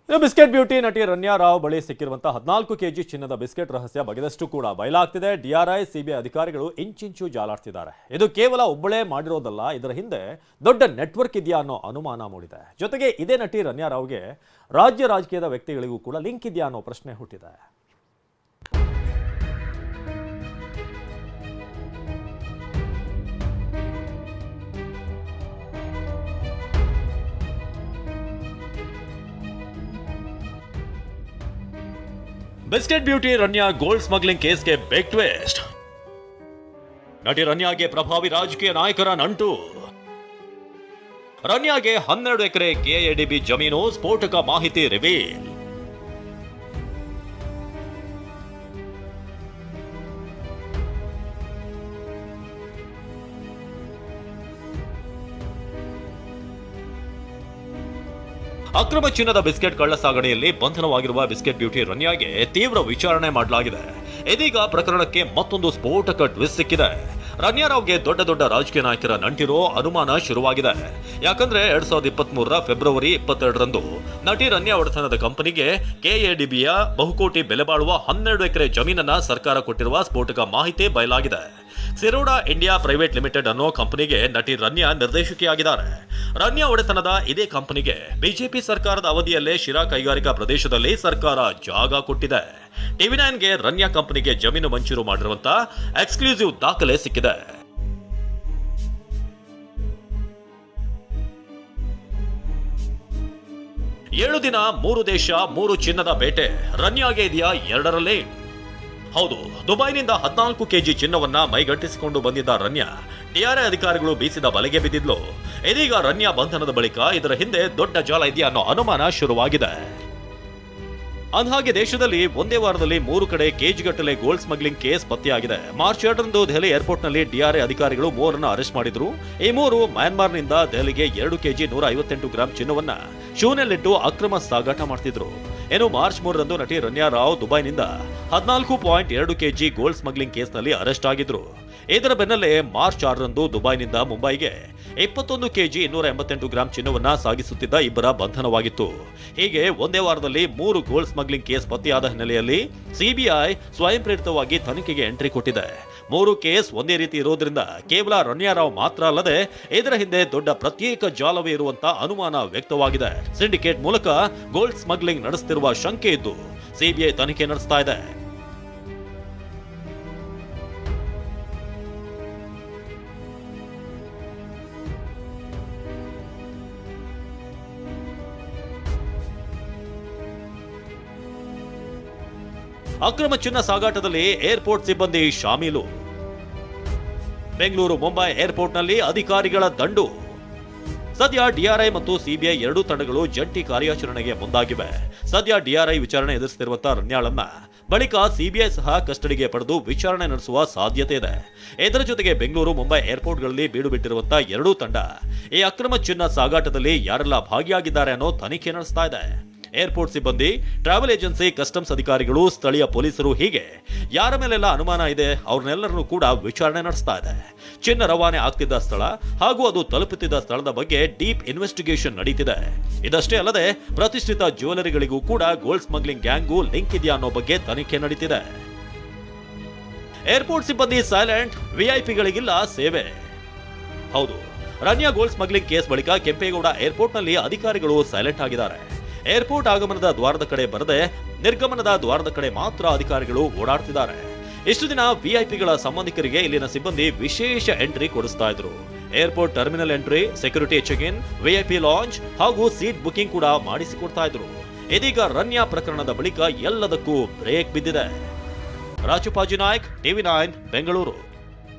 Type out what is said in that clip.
Biscuit beauty ನಟಿ ರನ್ಯಾ ರಾವ್ ಬಳಿ ಸಿಕ್ಕಿರುವಂತಹ 14 KG ಚಿನ್ನದ ಬಿಸ್ಕೆಟ್ ರಹಸ್ಯ ಬಗೆದಷ್ಟು ಕೂಡ ಬಯಲಾಗ್ತಿದೆ. ಡಿಆರ್ಐ ಸಿಬಿಐ ಅಧಿಕಾರಿಗಳು ಇಂಚಿಂಚು ಜಾಲಾಡ್ತಿದ್ದಾರೆ. ಇದು ಕೇವಲ ಒಬ್ಬಳೇ ಮಾಡಿರೋದಲ್ಲ, ಇದರ ಹಿಂದೆ ದೊಡ್ಡ ನೆಟ್ವರ್ಕ್ ಇದೆಯಾ ಅನ್ನೋ ಅನುಮಾನ ಮೂಡಿದೆ. ಜೊತೆಗೆ ಇದೇ ನಟಿ ರನ್ಯಾ ರಾವ್ಗೆ ರಾಜ್ಯ ರಾಜಕೀಯದ ವ್ಯಕ್ತಿಗಳಿಗೂ ಕೂಡ ಲಿಂಕ್ ಇದೆಯಾ ಅನ್ನೋ ಪ್ರಶ್ನೆ ಹುಟ್ಟಿದೆ. Biscuit beauty Ranya gold smuggling ಕೇಸ್ಗೆ ಬಿಗ್ ಟ್ವಿಸ್ಟ್. ನಟಿ ರನ್ಯಾಗೆ ಪ್ರಭಾವಿ ರಾಜಕೀಯ ನಾಯಕರ ನಂಟು. ರನ್ಯಾಗೆ 12 ಎಕರೆ ಕೆಎಡಿಬಿ ಜಮೀನು ಸ್ಫೋಟಕ ಮಾಹಿತಿ ರಿವೀಲ್. ಅಕ್ರಮ ಚಿನ್ನದ ಬಿಸ್ಕೆಟ್ ಕಳ್ಳಸಾಗಣೆಯಲ್ಲಿ ಬಂಧನವಾಗಿರುವ ಬಿಸ್ಕೆಟ್ ಬ್ಯೂಟಿ ರನ್ಯಾಗೆ ತೀವ್ರ ವಿಚಾರಣೆ ಮಾಡಲಾಗಿದೆ. ಇದೀಗ ಪ್ರಕರಣಕ್ಕೆ ಮತ್ತೊಂದು ಸ್ಫೋಟಕ ಟ್ವಿಸ್ಟ್ ಸಿಕ್ಕಿದೆ. ರನ್ಯಾ ರಾವ್ಗೆ ದೊಡ್ಡ ದೊಡ್ಡ ರಾಜಕೀಯ ನಾಯಕರ ನಂಟಿರೋ ಅನುಮಾನ ಶುರುವಾಗಿದೆ. ಯಾಕಂದ್ರೆ 2023 ಫೆಬ್ರವರಿ 22ರಂದು ನಟಿ ರನ್ಯಾ ಒಡೆತನದ ಕಂಪನಿಗೆ ಕೆಎಡಿಬಿಯ ಬಹುಕೋಟಿ ಬೆಲೆ ಬಾಳುವ 12 ಎಕರೆ ಜಮೀನನ್ನ ಸರ್ಕಾರ ಕೊಟ್ಟಿರುವ ಸ್ಫೋಟಕ ಮಾಹಿತಿ ಬಯಲಾಗಿದೆ. ಸಿರೋಡಾ ಇಂಡಿಯಾ ಪ್ರೈವೇಟ್ ಲಿಮಿಟೆಡ್ ಅನ್ನೋ ಕಂಪನಿಗೆ ನಟಿ ರನ್ಯಾ ನಿರ್ದೇಶಕಿಯಾಗಿದ್ದಾರೆ. ರನ್ಯಾ ಒಡೆತನದ ಇದೇ ಕಂಪನಿಗೆ ಬಿಜೆಪಿ ಸರ್ಕಾರದ ಅವಧಿಯಲ್ಲೇ ಶಿರಾ ಕೈಗಾರಿಕಾ ಪ್ರದೇಶದಲ್ಲಿ ಸರ್ಕಾರ ಜಾಗ ಕೊಟ್ಟಿದೆ. ಟಿವಿ9ಗೆ ರನ್ಯಾ ಕಂಪನಿಗೆ ಜಮೀನು ಮಂಜೂರು ಮಾಡಿರುವಂತ ಎಕ್ಸ್ಕ್ಲೂಸಿವ್ ದಾಖಲೆ ಸಿಕ್ಕಿದೆ. ಏಳು ದಿನ 3 ದೇಶ 3 ಚಿನ್ನದ ಬೇಟೆ. ರನ್ಯಾಗೆ ಇದೆಯಾ ಎರಡರಲ್ಲೇ? ಹೌದು, ದುಬೈನಿಂದ 14 ಕೆಜಿ ಚಿನ್ನವನ್ನ ಮೈಗಟ್ಟಿಸಿಕೊಂಡು ಬಂದಿದ್ದ ರನ್ಯಾ ಡಿಆರ್ಐ ಅಧಿಕಾರಿಗಳು ಬೀಸಿದ ಬಲೆಗೆ ಬಿದ್ದಿದ್ಲು. ಇದೀಗ ರನ್ಯಾ ಬಂಧನದ ಬಳಿಕ ಇದರ ಹಿಂದೆ ದೊಡ್ಡ ಜಾಲ ಇದೆಯಾ ಅನ್ನೋ ಅನುಮಾನ ಶುರುವಾಗಿದೆ. ಅಂದಹಾಗೆ ದೇಶದಲ್ಲಿ ಒಂದೇ ವಾರದಲ್ಲಿ 3 ಕಡೆ ಕೆಜಿಗಟ್ಟಲೆ ಗೋಲ್ಡ್ ಸ್ಮಗ್ಲಿಂಗ್ ಕೇಸ್ ಪತ್ತೆಯಾಗಿದೆ. ಮಾರ್ಚ್ 2ರಂದು ದೆಹಲಿ ಏರ್ಪೋರ್ಟ್ನಲ್ಲಿ ಡಿಆರ್ಐ ಅಧಿಕಾರಿಗಳು 3ರನ್ನು ಅರೆಸ್ಟ್ ಮಾಡಿದ್ರು. ಈ 3 ಮ್ಯಾನ್ಮಾರ್ನಿಂದ ದೆಹಲಿಗೆ 2 ಕೆಜಿ 158 ಗ್ರಾಂ ಚಿನ್ನವನ್ನ ಶೂನ್ಯಲ್ಲಿಟ್ಟು ಅಕ್ರಮ ಸಾಗಾಟ ಮಾಡ್ತಿದ್ರು. ಇನ್ನು ಮಾರ್ಚ್ 3ರಂದು ನಟಿ ರನ್ಯಾ ರಾವ್ ದುಬೈನಿಂದ 14.2 ಕೆಜಿ ಗೋಲ್ಡ್ ಸ್ಮಗ್ಲಿಂಗ್ ಕೇಸ್ನಲ್ಲಿ ಅರೆಸ್ಟ್ ಆಗಿದ್ರು. ಇದರ ಬೆನ್ನಲ್ಲೇ ಮಾರ್ಚ್ 6ರಂದು ದುಬೈನಿಂದ ಮುಂಬೈಗೆ 21 ಕೆಜಿ 288 ಗ್ರಾಂ ಚಿನ್ನವನ್ನ ಸಾಗಿಸುತ್ತಿದ್ದ ಇಬ್ಬರ ಬಂಧನವಾಗಿತ್ತು. ಹೀಗೆ ಒಂದೇ ವಾರದಲ್ಲಿ 3 ಗೋಲ್ಡ್ ಸ್ಮಗ್ಲಿಂಗ್ ಕೇಸ್ ಪತ್ತೆಯಾದ ಹಿನ್ನೆಲೆಯಲ್ಲಿ ಸಿಬಿಐ ಸ್ವಯಂ ಪ್ರೇರಿತವಾಗಿ ತನಿಖೆಗೆ ಎಂಟ್ರಿ ಕೊಟ್ಟಿದೆ. 3 ಕೇಸ್ ಒಂದೇ ರೀತಿ ಇರೋದ್ರಿಂದ ಕೇವಲ ರನ್ಯಾ ರಾವ್ ಮಾತ್ರ ಅಲ್ಲದೆ ಇದರ ಹಿಂದೆ ದೊಡ್ಡ ಪ್ರತ್ಯೇಕ ಜಾಲವೇ ಇರುವಂತ ಅನುಮಾನ ವ್ಯಕ್ತವಾಗಿದೆ. ಸಿಂಡಿಕೇಟ್ ಮೂಲಕ ಗೋಲ್ಡ್ ಸ್ಮಗ್ಲಿಂಗ್ ನಡೆಸುತ್ತಿರುವ ಶಂಕೆ ಇದ್ದು ಸಿಬಿಐ ತನಿಖೆ ನಡೆಸ್ತಾ ಇದೆ. ಅಕ್ರಮ ಚಿನ್ನ ಸಾಗಾಟದಲ್ಲಿ ಏರ್ಪೋರ್ಟ್ ಸಿಬ್ಬಂದಿ ಶಾಮೀಲು. ಬೆಂಗಳೂರು ಮುಂಬೈ ಏರ್ಪೋರ್ಟ್ನಲ್ಲಿ ಅಧಿಕಾರಿಗಳ ದಂಡು. ಸದ್ಯ ಡಿಆರ್ಐ ಮತ್ತು ಸಿಬಿಐ ಎರಡೂ ತಂಡಗಳು ಜಂಟಿ ಕಾರ್ಯಾಚರಣೆಗೆ ಮುಂದಾಗಿವೆ. ಸದ್ಯ ಡಿಆರ್ಐ ವಿಚಾರಣೆ ಎದುರಿಸುತ್ತಿರುವಂತಹ ರನ್ಯಾಳನ್ನ ಬಳಿಕ ಸಿಬಿಐ ಸಹ ಕಸ್ಟಡಿಗೆ ಪಡೆದು ವಿಚಾರಣೆ ನಡೆಸುವ ಸಾಧ್ಯತೆ ಇದೆ. ಇದರ ಜೊತೆಗೆ ಬೆಂಗಳೂರು ಮುಂಬೈ ಏರ್ಪೋರ್ಟ್ಗಳಲ್ಲಿ ಬೀಡು ಬಿಟ್ಟಿರುವಂತಹ ಎರಡೂ ತಂಡ ಈ ಅಕ್ರಮ ಚಿನ್ನ ಸಾಗಾಟದಲ್ಲಿ ಯಾರೆಲ್ಲ ಭಾಗಿಯಾಗಿದ್ದಾರೆ ಅನ್ನೋ ತನಿಖೆ ನಡೆಸ್ತಾ ಇದೆ. ಏರ್ಪೋರ್ಟ್ ಸಿಬ್ಬಂದಿ, ಟ್ರಾವೆಲ್ ಏಜೆನ್ಸಿ, ಕಸ್ಟಮ್ಸ್ ಅಧಿಕಾರಿಗಳು, ಸ್ಥಳೀಯ ಪೊಲೀಸರು ಹೀಗೆ ಯಾರ ಮೇಲೆಲ್ಲ ಅನುಮಾನ ಇದೆ ಅವ್ರನ್ನೆಲ್ಲರನ್ನೂ ಕೂಡ ವಿಚಾರಣೆ ನಡೆಸ್ತಾ ಇದೆ. ಚಿನ್ನ ರವಾನೆ ಆಗ್ತಿದ್ದ ಸ್ಥಳ ಹಾಗೂ ಅದು ತಲುಪುತ್ತಿದ್ದ ಸ್ಥಳದ ಬಗ್ಗೆ ಡೀಪ್ ಇನ್ವೆಸ್ಟಿಗೇಷನ್ ನಡೀತಿದೆ. ಇದಷ್ಟೇ ಅಲ್ಲದೆ ಪ್ರತಿಷ್ಠಿತ ಜ್ಯುವೆಲರಿಗಳಿಗೂ ಕೂಡ ಗೋಲ್ಡ್ ಸ್ಮಗ್ಲಿಂಗ್ ಗ್ಯಾಂಗ್ಗೂ ಲಿಂಕ್ ಇದೆಯಾ ಅನ್ನೋ ಬಗ್ಗೆ ತನಿಖೆ ನಡೀತಿದೆ. ಏರ್ಪೋರ್ಟ್ ಸಿಬ್ಬಂದಿ ಸೈಲೆಂಟ್, ವಿಐಪಿಗಳಿಗಿಲ್ಲ ಸೇವೆ. ಹೌದು, ರನ್ಯಾ ಗೋಲ್ಡ್ ಸ್ಮಗ್ಲಿಂಗ್ ಕೇಸ್ ಬಳಿಕ ಕೆಂಪೇಗೌಡ ಏರ್ಪೋರ್ಟ್ನಲ್ಲಿ ಅಧಿಕಾರಿಗಳು ಸೈಲೆಂಟ್ ಆಗಿದ್ದಾರೆ. ಏರ್ಪೋರ್ಟ್ ಆಗಮನದ ದ್ವಾರದ ಕಡೆ ಬರದೆ ನಿರ್ಗಮನದ ದ್ವಾರದ ಕಡೆ ಮಾತ್ರ ಅಧಿಕಾರಿಗಳು ಓಡಾಡ್ತಿದ್ದಾರೆ. ಇಷ್ಟು ದಿನ ವಿಐಪಿಗಳ ಸಂಬಂಧಿಕರಿಗೆ ಇಲ್ಲಿನ ಸಿಬ್ಬಂದಿ ವಿಶೇಷ ಎಂಟ್ರಿ ಕೊಡಿಸ್ತಾ ಇದ್ರು. Airport terminal entry, security check in, VIP lounge ಹಾಗೂ ಸೀಟ್ ಬುಕಿಂಗ್ ಕೂಡ ಮಾಡಿಸಿಕೊಡ್ತಾ ಇದ್ರು. ಇದೀಗ ರನ್ಯಾ ಪ್ರಕರಣದ ಬಳಿಕ ಎಲ್ಲದಕ್ಕೂ ಬ್ರೇಕ್ ಬಿದ್ದಿದೆ. ರಾಜು ಪಾಜಿ ನಾಯ್ಕ್, ಟಿವಿ9 ಬೆಂಗಳೂರು.